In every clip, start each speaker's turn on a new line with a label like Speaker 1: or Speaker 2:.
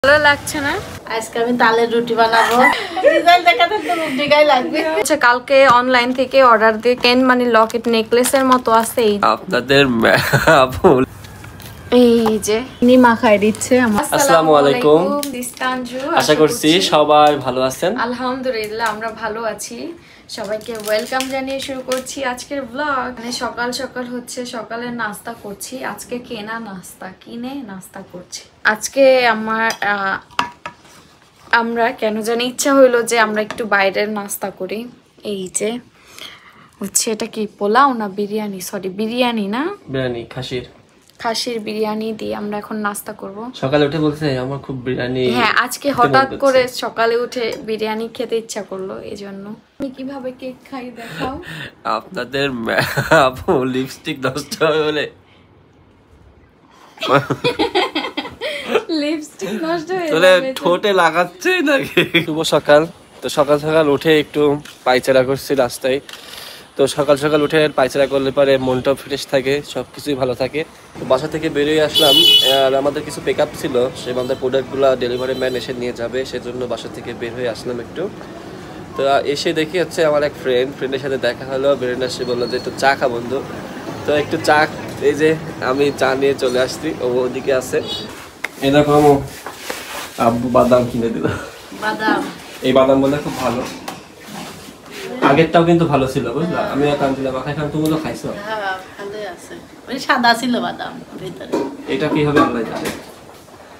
Speaker 1: ভালো লাগছে না।
Speaker 2: আজকে আমি তালের রুটি বানাবো। ডিজাইন দেখাতে তো রুটি গায়ে লাগবে।
Speaker 1: আচ্ছা, কালকে অনলাইন থেকে অর্ডার দিয়ে কেন মানে লকেট নেকলেসের মতো আছে এই
Speaker 3: আপনাদের
Speaker 1: এই যে নিমা খাই দিচ্ছে।
Speaker 3: আসসালামু আলাইকুম, আশা করছি সবাই ভালো আছেন।
Speaker 1: আলহামদুলিল্লাহ আমরা ভালো আছি। সবাইকে ওয়েলকাম জানিয়ে শুরু করছি আজকের ব্লগ। মানে সকাল সকাল হচ্ছে সকালের নাস্তা করছি। আজকে কিনে নাস্তা করছি। আজকে আমরা কেন জানি ইচ্ছা হইলো যে আমরা একটু বাইরের নাস্তা করি। এই যে হচ্ছে এটা কি পোলাও না বিরিয়ানি, সরি বিরিয়ানি না,
Speaker 3: বিরিয়ানি
Speaker 1: খাসির বিরিয়ানি দিয়ে আমরা এখন নাস্তা করব।
Speaker 3: সকালে উঠে বলছে আমার খুব বিরিয়ানি।
Speaker 1: হ্যাঁ, আজকে হঠাৎ করে সকালে উঠে বিরিয়ানি খেতে ইচ্ছা করলো, এজন্য। তুমি কিভাবে কেক খাই দেখাও।
Speaker 3: আপনাদের আপু লিপস্টিক নষ্ট হবে বলে
Speaker 1: লিপস্টিক নষ্ট হয়ে
Speaker 3: তাহলে
Speaker 1: যাবে
Speaker 3: ঠোঁটে লাগাচ্ছে নাকি। শুভ সকাল। তো সকাল সকাল উঠে একটু পায়চারা করছি রাস্তায়। তো সকাল সকাল উঠে পায়চারা করলে পরে মনটাও ফ্রেশ থাকে, সব কিছুই ভালো থাকে। তো বাসা থেকে বেরিয়ে আসলাম, আর আমাদের কিছু পিক আপ ছিল, সে আমাদের প্রোডাক্টগুলো ডেলিভারি ম্যান এসে নিয়ে যাবে, সেজন্য বাসা থেকে বের হয়ে আসলাম একটু। তো এসে দেখি হচ্ছে আমার এক ফ্রেন্ডের সাথে দেখা হলো। বেরোনে এসে বললো যে একটু চা খা বন্ধু। তো একটু চা, এই যে আমি চা নিয়ে চলে আসছি, ও ওদিকে আছে। এরকম আব্বু বাদাম কিনে দিল।
Speaker 2: বাদাম,
Speaker 3: এই বাদাম বলে খুব ভালো, আগেরটাও কিন্তু ভালো ছিল বুঝলা। আমি কান্দিলা মাখাই খান, তুমি তো খাইছো।
Speaker 2: হ্যাঁ ভালোই আছে। ওই সাদা ছিল বাদাম ভিতরে।
Speaker 3: এটা কি হবে আল্লাহ জানে।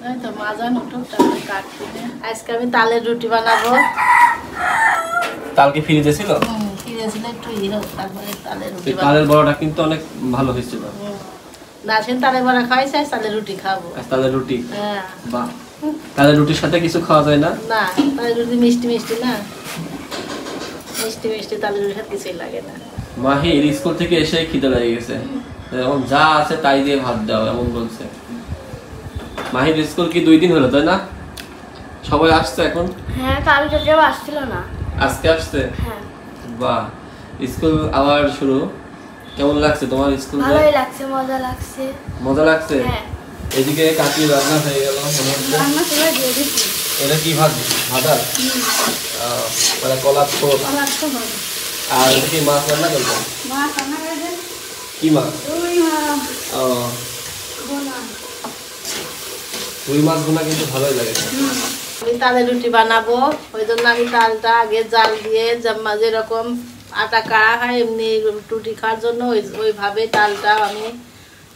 Speaker 2: এই তো মাজা নটো তালে কাট কিনে। আজকে আমি তালের রুটি বানাবো।
Speaker 3: কালকে ফ্রিজে ছিল,
Speaker 2: ফিরে ছিল একটু হোক, তারপরে তালের রুটি
Speaker 3: এই তালের বড়াটা কিন্তু অনেক ভালো হয়েছিল।
Speaker 2: নাসিন তালের বড়া খাইছে, তালের রুটি খাবো।
Speaker 3: তালের রুটি,
Speaker 2: হ্যাঁ
Speaker 3: বাহ। তালের রুটির সাথে কিছু খাওয়া যায় না?
Speaker 2: না, তালের রুটি মিষ্টি মিষ্টি না, মিষ্টি মিষ্টি তালের রুটির সাথে কিছুই লাগে না।
Speaker 3: মাহির স্কুল থেকে এসে খিদে লেগে গেছে, এখন যা আছে তাই দিয়ে ভাত দাও এমন বলছে। মাহির স্কুল কি 2 দিন হলো তাই না? সবাই আসছে এখন?
Speaker 4: হ্যাঁ, কালকে কেউ আসছিল না।
Speaker 3: আজকে আসছে?
Speaker 4: হ্যাঁ,
Speaker 3: বাহ। স্কুল আবার শুরু, কেমন লাগছে তোমার স্কুল?
Speaker 4: ভালোই লাগছে, মজা লাগছে।
Speaker 3: মজা লাগছে?
Speaker 4: হ্যাঁ।
Speaker 3: এদিকে কাকি রান্না হয়ে গেল মনে হচ্ছে।
Speaker 4: রান্না করে দিয়ে দিচ্ছি।
Speaker 3: এটা কি ভাত? ভাতা? মানে কলার ছোট। আর এটা কি মাছ রান্না করবো?
Speaker 4: মাছ রান্না করে দেন।
Speaker 3: কি মাছ?
Speaker 4: রুই মাছ
Speaker 3: ও,
Speaker 4: বোনা।
Speaker 3: রুই মাছ ভুনা কিন্তু ভালোই লাগে।
Speaker 2: আমি তালের রুটি বানাবো, ওই জন্য আমি তালটা আগে জাল দিয়ে যেরকম আটা কাড়া হয় এমনি রুটি খাওয়ার জন্য ওইভাবে তালটা আমি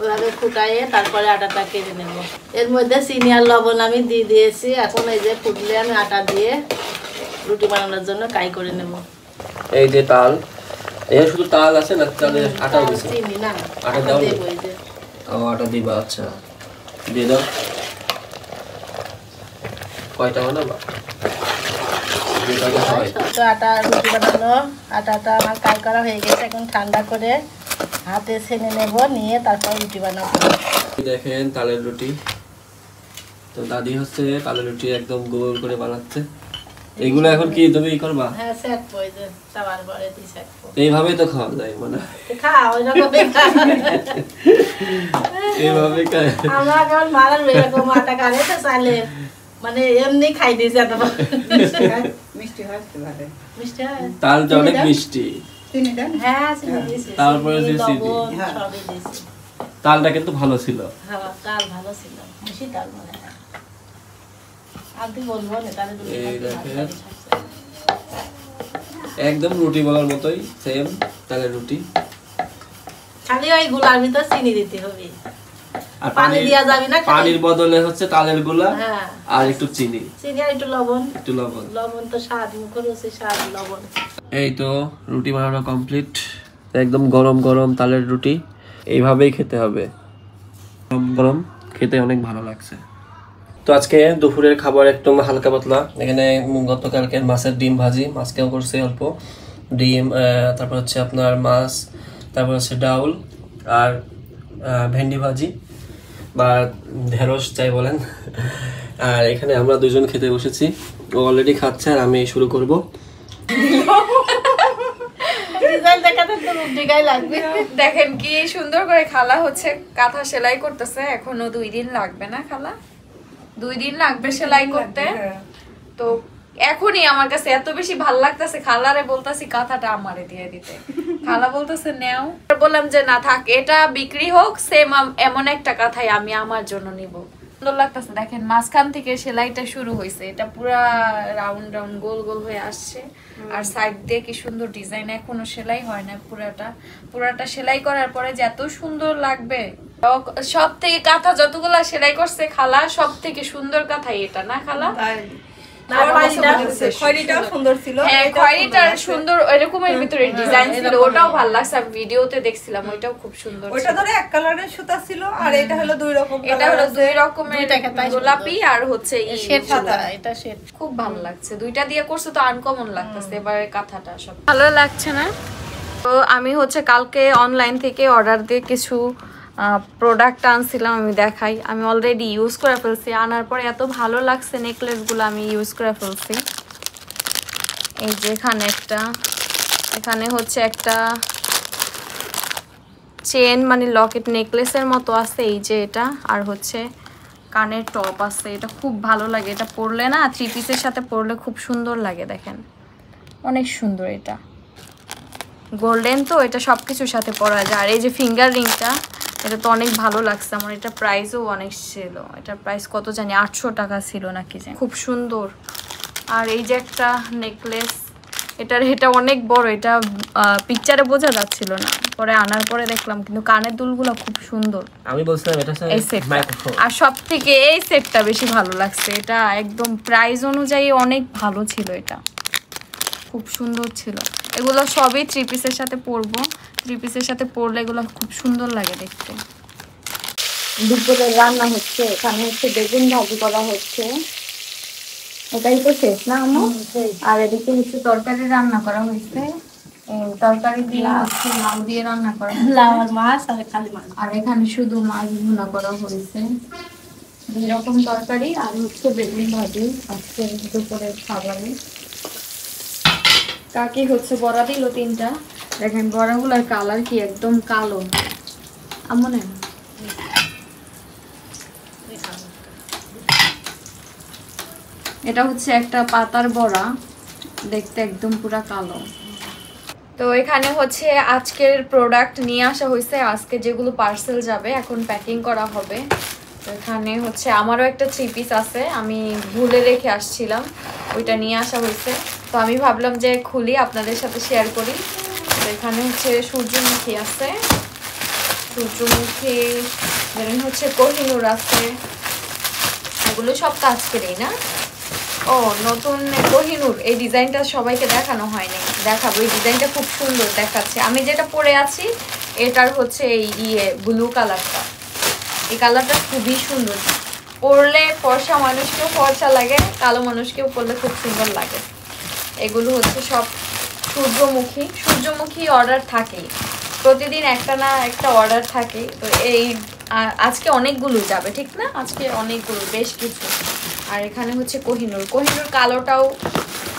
Speaker 2: ওইভাবে ফুটাইয়ে তারপরে আটাটা কেটে নেব। এর মধ্যে চিনি আর লবণ আমি দিয়ে দিয়েছি। এখন এই যে ফুটলে আমি আটা দিয়ে রুটি বানানোর জন্য কাই করে নেব।
Speaker 3: এই যে তাল, এই শুধু তাল আছে না, তাহলে আটাও দিছে?
Speaker 2: চিনি না,
Speaker 3: আটা দাও।
Speaker 2: দেবো এই যে।
Speaker 3: ও, আটা দিবা, আচ্ছা দিয়ে দাও। কয়টা বানাবা?
Speaker 2: তো আটা রুটি বানানো, আটাটা আমার কাই করা হয়ে গেছে। এখন ঠান্ডা করে হাতে ছেনে নেব, নিয়ে তারপর রুটি বানাবো।
Speaker 3: দেখেন তালের রুটি। তো দাদি হচ্ছে তালের রুটি একদম গোল করে বানাচ্ছে। এগুলো এখন কি তুমি করবা?
Speaker 2: হ্যাঁ, সেকবো, এই যে তাওয়ার পরে দিয়ে সেকবো।
Speaker 3: এইভাবেই তো খাওয়া যায় মানে।
Speaker 2: খাও ওইরকমই খাও।
Speaker 3: এইভাবে খায়।
Speaker 2: আমরা কেমন মারার এরকম আটা কাটে তো চাইলে মানে এমনি খাই দিয়েছি এত।
Speaker 5: মিষ্টি হয় তো ভালো।
Speaker 2: মিষ্টি হয়?
Speaker 3: তালটা অনেক মিষ্টি।
Speaker 5: চিনি দেন।
Speaker 2: হ্যাঁ, চিনি দিয়েছি।
Speaker 3: তারপরে
Speaker 2: চিনি,
Speaker 3: দিয়েছি।
Speaker 2: লবণ
Speaker 5: হ্যাঁ।
Speaker 2: সবই দিয়েছি।
Speaker 3: তালটা কিন্তু ভালো ছিল।
Speaker 2: হ্যাঁ, তাল ভালো ছিল, মিষ্টি তাল মনে হয়। আর তুই বলবো না তাহলে
Speaker 3: এই দেখেন একদম রুটি বলার মতোই সেম তালের রুটি।
Speaker 2: খালি ওই গুলার ভিতর চিনি দিতে হবে,
Speaker 3: আর
Speaker 2: পানি দেওয়া যাবে না।
Speaker 3: পানির বদলে হচ্ছে তালের গুলা
Speaker 2: হ্যাঁ,
Speaker 3: আর একটু চিনি,
Speaker 2: চিনি আর একটু লবণ। লবণ তো স্বাদ, মুখরোচে স্বাদ লবণ।
Speaker 3: এই তো রুটি বানানো কমপ্লিট। একদম গরম গরম তালের রুটি, এইভাবেই খেতে হবে। গরম গরম খেতে অনেক ভালো লাগছে। তো আজকে দুপুরের খাবার একদম হালকা পাতলা। এখানে গতকালকের মাছের ডিম ভাজি, মাছকেও করছে অল্প ডিম, তারপর হচ্ছে আপনার মাছ, তারপর হচ্ছে ডাউল আর ভেন্ডি ভাজি বা ঢেঁড়স যাই বলেন। আর এখানে আমরা দুজন খেতে বসেছি, ও অলরেডি খাচ্ছে আর আমি শুরু করব।
Speaker 1: দেখেন কি সুন্দর করে খালা হচ্ছে কাঁথা সেলাই করতেছে। এখনো 2 দিন লাগবে না খালা? 2 দিন লাগবে সেলাই করতে। তো এখনই আমার কাছে এত বেশি ভালো লাগতেছে, খালারে বলতেছি কাঁথাটা আমারে দিয়ে দিতে, খালা বলতেছে নেও। বললাম যে না থাক, এটা বিক্রি হোক, সেম এমন একটা কাঁথাই আমি আমার জন্য নিব। সুন্দর লাগতেছে দেখেন, মাঝখান থেকে সেলাইটা শুরু হয়েছে, এটা পুরা রাউন্ড রাউন্ড গোল গোল হয়ে আসছে, আর সাইড দিয়ে কি সুন্দর ডিজাইন, এখনো সেলাই হয় না পুরাটা সেলাই করার পরে যে এত সুন্দর লাগবে। সব থেকে কাঁথা যতগুলা সেলাই করছে খালা, সব থেকে সুন্দর কাঁথাই এটা, না খালা? এরকমের ভিতরে ডিজাইন ছিল, ওটাও ভালো লাগছে, ভিডিওতে দেখছিলাম, ওইটাও খুব সুন্দর।
Speaker 6: ওটা ধরে এক কালারের সুতা ছিল, আর এটা হলো 2 রকম,
Speaker 1: এটা হলো 2 রকমের গোলাপি আর হচ্ছে
Speaker 2: এটা শেড
Speaker 1: খুব ভালো লাগছে, দুইটা দিয়ে করছে তো আনকমন লাগতেছে। এবারে কাঁথাটা সব ভালো লাগছে না। তো আমি হচ্ছে কালকে অনলাইন থেকে অর্ডার দিয়ে কিছু প্রোডাক্ট আনছিলাম, আমি দেখাই। আমি অলরেডি ইউজ করে ফেলছি, আনার পরে এত ভালো লাগছে নেকলেসগুলো, আমি ইউজ করে ফেলছি। এই যে এখানে হচ্ছে একটা চেন মানে লকেট নেকলেসের মতো আছে, এই যে এটা, আর হচ্ছে কানের টপ আছে, এটা খুব ভালো লাগে, এটা পরলে না 3 পিসের সাথে পরলে খুব সুন্দর লাগে, দেখেন অনেক সুন্দর, এটা গোল্ডেন তো, এটা সব কিছুর সাথে পরা যায়। আর এই যে ফিঙ্গার রিংটা, এটা তো অনেক ভালো লাগছে আমার, এটা প্রাইসও অনেক ছিল, এটার প্রাইস কত জানি 800 টাকা ছিল নাকি জানি, খুব সুন্দর। আর এই যে একটা নেকলেস, এটা অনেক বড়, এটা পিকচারে বোঝা যাচ্ছিল না, পরে আনার পরে দেখলাম, কিন্তু কানের দুলগুলো খুব সুন্দর।
Speaker 3: আমি বলছিলাম এটা
Speaker 1: এই সেটটা, আর সব থেকে এই সেটটা বেশি ভালো লাগছে, এটা একদম প্রাইস অনুযায়ী অনেক ভালো ছিল, এটা খুব সুন্দর ছিল। এগুলো সবই 3 পিসের সাথে পরবো, 3 পিসের সাথে পরলে এগুলো খুব সুন্দর লাগে দেখতে। দুপুরে রান্না হচ্ছে, এখানে হচ্ছে বেগুন ভাজি করা হচ্ছে, এটাই তো শেষ না আম্মু? আর এদিকে হচ্ছে তরকারি রান্না করা হয়েছে, তরকারি দিয়ে হচ্ছে লাউ দিয়ে রান্না করা হয়েছে,
Speaker 2: লাউ আর মাছ আর খালি মাছ,
Speaker 1: আর এখানে শুধু মাছ ভুনা করা হয়েছে। 2 রকম তরকারি আর হচ্ছে বেগুন ভাজি আজকে দুপুরে খাবারে। কাকি হচ্ছে বড়া দিল 3টা, দেখেন বড়াগুলোর কালার কি একদম কালো, আমনে এটা হচ্ছে একটা পাতার বড়া, দেখতে একদম পুরা কালো। তো এখানে হচ্ছে আজকের প্রোডাক্ট নিয়ে আসা হয়েছে, আজকে যেগুলো পার্সেল যাবে এখন প্যাকিং করা হবে। তো এখানে হচ্ছে আমারও একটা 3 পিস আছে, আমি ভুলে রেখে আসছিলাম, ওইটা নিয়ে আসা হয়েছে, তো আমি ভাবলাম যে খুলি আপনাদের সাথে শেয়ার করি। তো এখানে হচ্ছে সূর্যমুখী আছে, সূর্যমুখী যেমন হচ্ছে কোহিনূর আছে, এগুলো সব তো আজকেরই না। ও নতুন কোহিনূর, এই ডিজাইনটা সবাইকে দেখানো হয়নি, দেখাবো, এই ডিজাইনটা খুব সুন্দর দেখাচ্ছে। আমি যেটা পরে আছি এটার হচ্ছে এই ব্লু কালারটা, এই কালারটা খুবই সুন্দর, পরলে ফর্সা মানুষকেও ফর্সা লাগে, কালো মানুষকেও পরলে খুব সুন্দর লাগে। এগুলো হচ্ছে সব সূর্যমুখী অর্ডার থাকেই, প্রতিদিন একটা না একটা অর্ডার থাকে। তো এই আজকে অনেকগুলো যাবে, ঠিক না? আজকে অনেকগুলো, বেশ কিছু। আর এখানে হচ্ছে কোহিনূর কালোটাও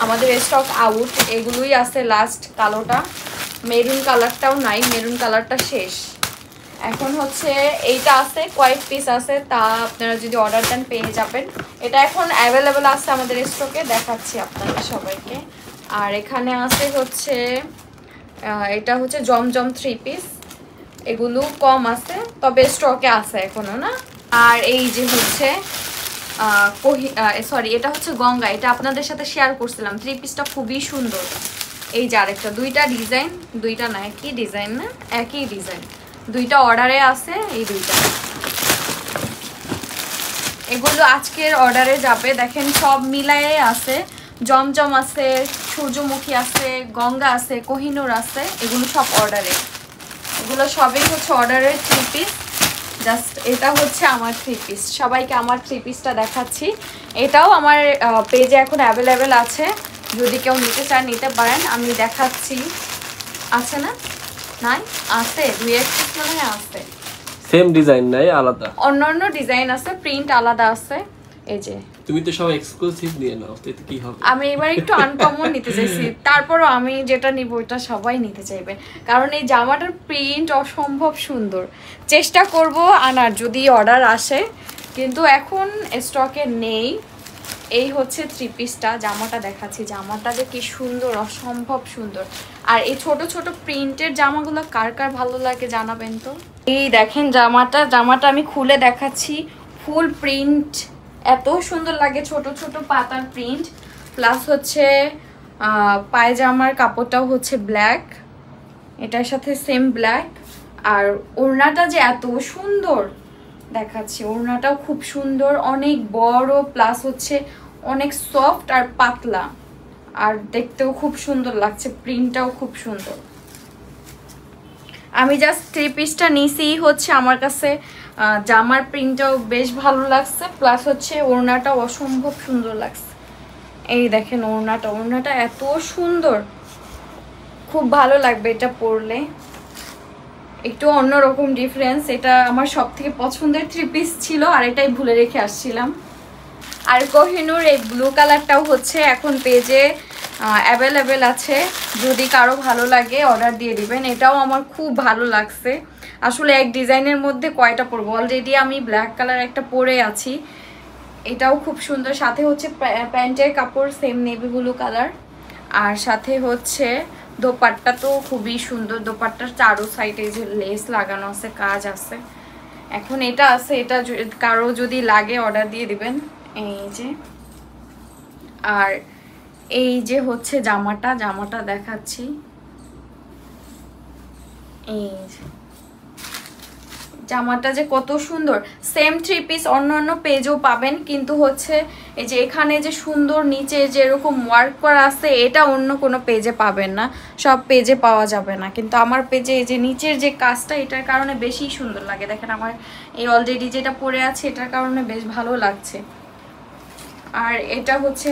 Speaker 1: আমাদের স্টক আউট, এগুলোই আছে লাস্ট কালোটা, মেরুন কালারটাও নাই, মেরুন কালারটা শেষ। এখন হচ্ছে এইটা আছে, কয়েক পিস আছে, তা আপনারা যদি অর্ডার দেন পেয়ে যাবেন। এটা এখন অ্যাভেলেবেল আছে আমাদের স্টকে, দেখাচ্ছি আপনাদের সবাইকে। আর এখানে আছে হচ্ছে এটা হচ্ছে জমজম 3 পিস, এগুলো কম আছে, তবে স্টকে আছে এখনো না। আর এই যে হচ্ছে এটা হচ্ছে গঙ্গা, এটা আপনাদের সাথে শেয়ার করছিলাম, 3 পিসটা খুবই সুন্দর। এই যে আরেকটা, 2টা ডিজাইন, 2টা না একই ডিজাইন, না একই ডিজাইন, 2টা অর্ডারে আছে, এই 2টা, এগুলো আজকের অর্ডারে যাবে। দেখেন সব মিলায়ে আছে, জমজম আছে, সূর্যমুখী আছে, গঙ্গা আছে, কোহিনূর আছে, এগুলো সব অর্ডারে, এগুলো সবই হচ্ছে অর্ডারের 3 পিস। জাস্ট এটা হচ্ছে আমার 3 পিস, সবাইকে আমার 3 পিসটা দেখাচ্ছি। এটাও আমার পেজে এখন অ্যাভেলেবেল আছে, যদি কেউ নিতে চান নিতে পারেন, আমি দেখাচ্ছি। আছে না? নাই আছে, 2-1 পিস মনে হয় আছে,
Speaker 3: সেম ডিজাইন নাই, আলাদা
Speaker 1: অন্যান্য ডিজাইন আছে, প্রিন্ট আলাদা আছে। এই যে
Speaker 3: তুমি তো সব এক্সক্লুসিভ নিয়ে নাও, তো কি হবে?
Speaker 1: আমি এবার একটু আনকমন নিতে চাইছি, তারপরও আমি যেটা নিব ওটা সবাই নিতে চাইবে, কারণ এই জামাটার প্রিন্ট অসম্ভব সুন্দর। চেষ্টা করব আনার, যদি অর্ডার আসে কিন্তু এখন স্টকে নেই। এই হচ্ছে 3 পিসটা, জামাটা দেখাচ্ছি। জামাটা যে কি সুন্দর, অসম্ভব সুন্দর। আর এই ছোট ছোট প্রিন্টের জামাগুলো কার কার ভালো লাগে জানাবেন তো। এই দেখেন জামাটা আমি খুলে দেখাচ্ছি। ফুল প্রিন্ট, এত সুন্দর লাগে, ছোট ছোট পাতার প্রিন্ট। প্লাস হচ্ছে পায়জামার কাপড়টাও হচ্ছে ব্ল্যাক, এটার সাথে সেম ব্ল্যাক। আর ওড়নাটা যে এত সুন্দর দেখাচ্ছি, ওড়নাটাও খুব সুন্দর, অনেক বড়, প্লাস হচ্ছে অনেক সফট আর পাতলা, আর দেখতেও খুব সুন্দর লাগছে, প্রিন্টটাও খুব সুন্দর। আমি জাস্ট 3 পিসটা নিছি, হচ্ছে আমার কাছে জামার প্রিন্টটাও বেশ ভালো লাগছে, প্লাস হচ্ছে ওড়নাটাও অসম্ভব সুন্দর লাগছে। এই দেখেন ওড়নাটা এত সুন্দর, খুব ভালো লাগবে এটা পরলে। একটু অন্যরকম ডিফারেন্স, এটা আমার সব থেকে পছন্দের 3 পিস ছিল, আর এটাই ভুলে রেখে আসছিলাম। আর কোহিনুর এই ব্লু কালারটাও হচ্ছে এখন পেজে অ্যাভেলেবেল আছে, যদি কারো ভালো লাগে অর্ডার দিয়ে দিবেন। এটাও আমার খুব ভালো লাগছে। আসলে এক ডিজাইনের মধ্যে কয়টা পরবো, অলরেডি আমি ব্ল্যাক কালার একটা পরে আছি, এটাও খুব সুন্দর। সাথে হচ্ছে প্যান্টের কাপড় সেম নেভি ব্লু কালার, আর সাথে হচ্ছে দোপাট্টা তো খুবই সুন্দর। দোপাট্টার চারো সাইডে যে লেস লাগানো আছে, কাজ আছে। এখন এটা আছে, এটা কারো যদি লাগে অর্ডার দিয়ে দিবেন। এই যে, আর এই যে হচ্ছে জামাটা দেখাচ্ছি। এই জামাটা যে কত সুন্দর, সেম 3 পিস অন্য পেজও পাবেন, কিন্তু হচ্ছে এই যে এখানে যে সুন্দর নিচে যে এরকম ওয়ার্ক করা আছে, এটা অন্য কোনো পেজে পাবেন না, সব পেজে পাওয়া যাবে না। কিন্তু আমার পেজে এই যে নিচের যে কাজটা, এটার কারণে বেশি সুন্দর লাগে। দেখেন আমার এই অলরেডি যেটা পরে আছে, এটার কারণে বেশ ভালো লাগছে। আর এটা হচ্ছে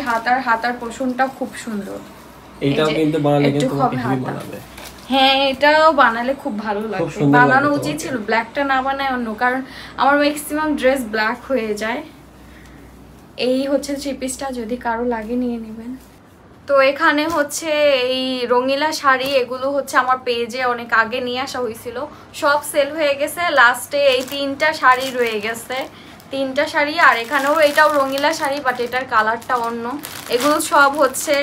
Speaker 1: হাতার পোর্শনটা খুব সুন্দর।
Speaker 3: এইটাও কিন্তু বানালে কিন্তু হেভি বানাবে।
Speaker 1: হ্যাঁ, এটাও বানালে খুব ভালো লাগবে। বানানো উচিত ছিল, ব্ল্যাকটা না বানায় অন্য, কারণ আমার ম্যাক্সিমাম ড্রেস ব্ল্যাক হয়ে যায়। এই হচ্ছে 3 পিসটা, যদি কারো লাগে নিয়ে নেবেন। তো এখানে হচ্ছে এই রঙিলা শাড়ি, এগুলো হচ্ছে আমার পেজে অনেক আগে নিয়ে আসা হয়েছিল, সব সেল হয়ে গেছে। লাস্টে এই 3টা শাড়ি রয়ে গেছে, 3টা শাড়ি। আর এখানেও এটাও রঙিলা শাড়ি, বাট এটার কালারটা অন্য। এগুলো সব হচ্ছে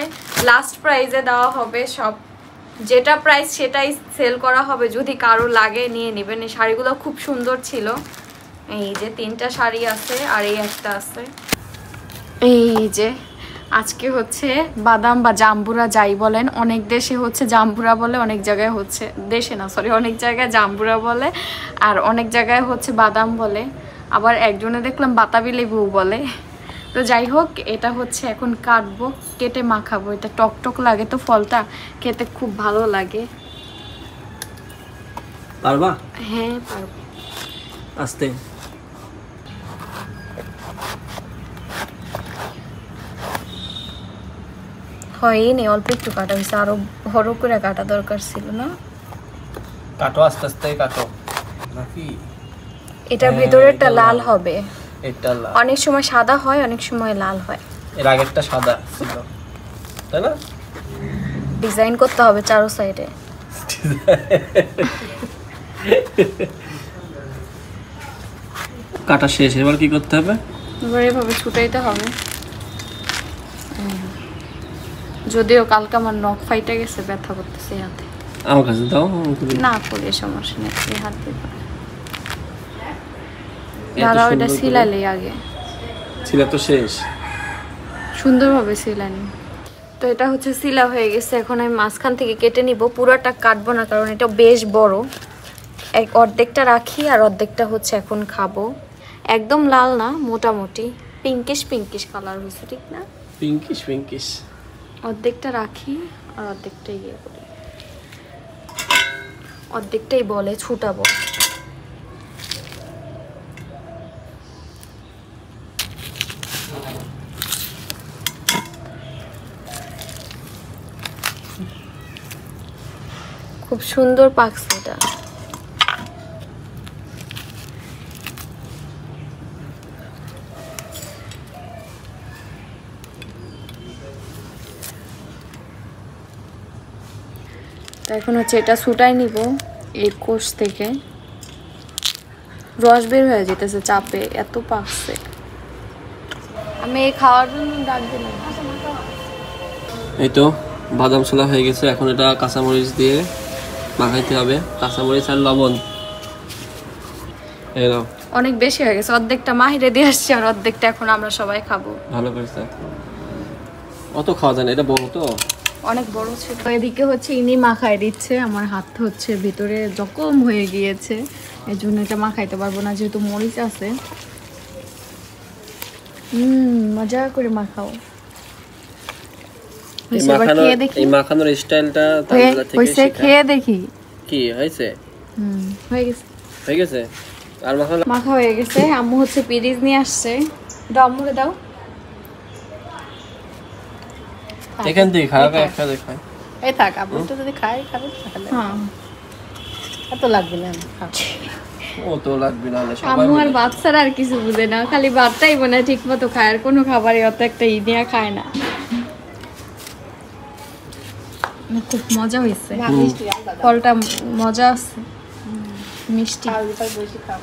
Speaker 1: লাস্ট প্রাইজে দেওয়া হবে, সব যেটা প্রাইস সেটাই সেল করা হবে, যদি কারো লাগে নিয়ে নেবেন। এই শাড়িগুলো খুব সুন্দর ছিল। এই যে 3টা শাড়ি আছে, আর এই একটা আছে। এই যে আজকে হচ্ছে বাদাম বা জাম্বুরা যাই বলেন, অনেক দেশে হচ্ছে জাম্বুরা বলে, অনেক জায়গায় হচ্ছে, দেশে না সরি, অনেক জায়গায় জাম্বুরা বলে, আর অনেক জায়গায় হচ্ছে বাদাম বলে, আবার একজনে দেখলাম বাতাবি লেবু বলে। তো যাই হোক, এটা হচ্ছে এখন কাটবো, কেটে মাখাবো। এটা টক লাগে তো, ফলটা খেতে খুব ভালো লাগে।
Speaker 3: পারবা?
Speaker 1: হ্যাঁ পারবো।
Speaker 3: আস্তে
Speaker 1: হয়নি, অল্প একটু কাটা হয়েছে, আরো বড় করে কাটা দরকার ছিল না।
Speaker 3: কাটো, আস্তে আস্তে কাটো নাকি।
Speaker 1: এটার ভিতরেরটা লাল হবে,
Speaker 3: এটা লাল।
Speaker 1: অনেক সময় সাদা হয়, অনেক সময় লাল হয়।
Speaker 3: এর আগেরটা সাদা ছিল, তাই না?
Speaker 1: ডিজাইন করতে হবে চারো সাইডে।
Speaker 3: কাটা শেষ, এবার কি করতে হবে?
Speaker 1: এবার এভাবে ছুটাইতে হবে। যদিও কালকে আমার নখ ফাইটে গেছে, ব্যথা করতেছে হাতে।
Speaker 3: আমার কাছে দাও।
Speaker 1: না করে সমস্যা নেই, এই হাত দিয়ে দাঁড়াও, এটা সিলাইলে আগে
Speaker 3: সিলা তো শেষ,
Speaker 1: সুন্দরভাবে সিলানি। তো এটা হচ্ছে সিলা হয়ে গেছে, এখন আমি মাঝখান থেকে কেটে নিব। পুরোটা কাটবো না, কারণ এটা বেশ বড়। অর্ধেকটা রাখি, আর অর্ধেকটা হচ্ছে এখন খাবো। একদম লাল না, মোটামুটি পিঙ্কিশ কালার হয়েছে, ঠিক না?
Speaker 3: পিঙ্কিশ।
Speaker 1: অর্ধেকটা রাখি, আর অর্ধেকটা ইয়ে করি, অর্ধেকটাই বলে ছুটাবো। খুব সুন্দর পাকছে এটা। এখন হচ্ছে এটা ছুটাই নিব এই কোষ থেকে। রস বের হয়ে যেতেছে চাপে, এত পাকছে। আমি এই খাওয়ার জন্য ডাক দিলাম।
Speaker 3: এই তো বাদাম ছোলা হয়ে গেছে, এখন এটা কাঁচামরিচ দিয়ে মাখাইতে হবে, কাঁচামরিচ আর লবণ। এই নাও।
Speaker 1: অনেক বেশি হয়ে গেছে, অর্ধেকটা মাহিরে দিয়ে আসছে আর অর্ধেকটা এখন আমরা সবাই খাবো।
Speaker 3: ভালো করেছে, অত খাওয়া যায় না, এটা বড় তো
Speaker 1: অনেক বড় ছিল। এদিকে হচ্ছে ইনি মাখাই দিচ্ছে, আমার হাত হচ্ছে ভিতরে জখম হয়ে গিয়েছে, এই জন্য এটা মাখাইতে পারবো না যেহেতু মরিচ আছে। মজা করে মাখাও।
Speaker 3: এই মাখানোর স্টাইলটা তামিলনাড়ু থেকে শেখা।
Speaker 1: খেয়ে দেখি
Speaker 3: কি হয়েছে?
Speaker 1: হয়ে গেছে,
Speaker 3: হয়ে গেছে। আর
Speaker 1: মাখা হয়ে গেছে। আম্মু হচ্ছে পিরিজ নিয়ে আসছে, এটা আম্মুকে দাও।
Speaker 3: এখান থেকে খাওয়া একটা দেখায়।
Speaker 2: এই থাক, আপনি তো যদি খাই খাবেন তাহলে।
Speaker 1: হ্যাঁ,
Speaker 2: এত লাগবে না,
Speaker 3: ও তো লাগবে না, সবাই
Speaker 1: আম্মু আর বাচ্চারা আর কিছু বুঝে না, খালি ভাতটাই মনে হয় ঠিক মতো খায়, আর কোনো খাবারই অত একটা ইনিয়া খায় না। খুব মজা হয়েছে, ফলটা মজা আছে, মিষ্টি।
Speaker 2: বেশি খাও।